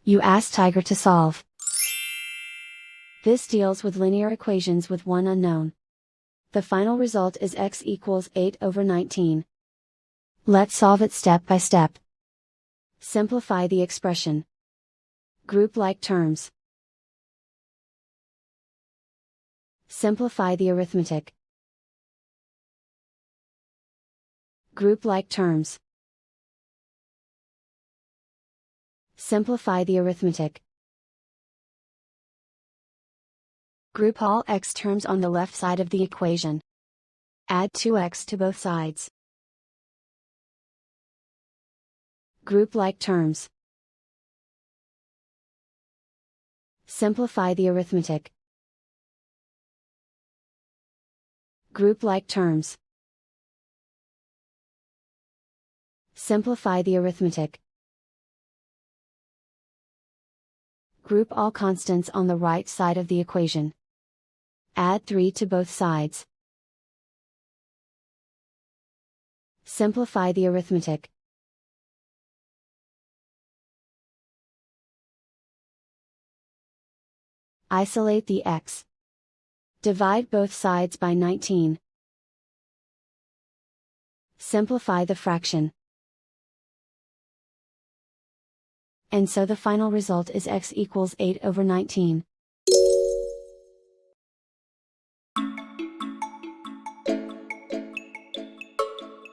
You ask Tiger to solve. This deals with linear equations with one unknown. The final result is x equals 8/19. Let's solve it step by step. Simplify the expression. Group like terms. Simplify the arithmetic. Group like terms. Simplify the arithmetic. Group all x terms on the left side of the equation. Add 2x to both sides. Group like terms. Simplify the arithmetic. Group like terms. Simplify the arithmetic. Group all constants on the right side of the equation. Add 3 to both sides. Simplify the arithmetic. Isolate the x. Divide both sides by 19. Simplify the fraction. And so the final result is x equals 8/19.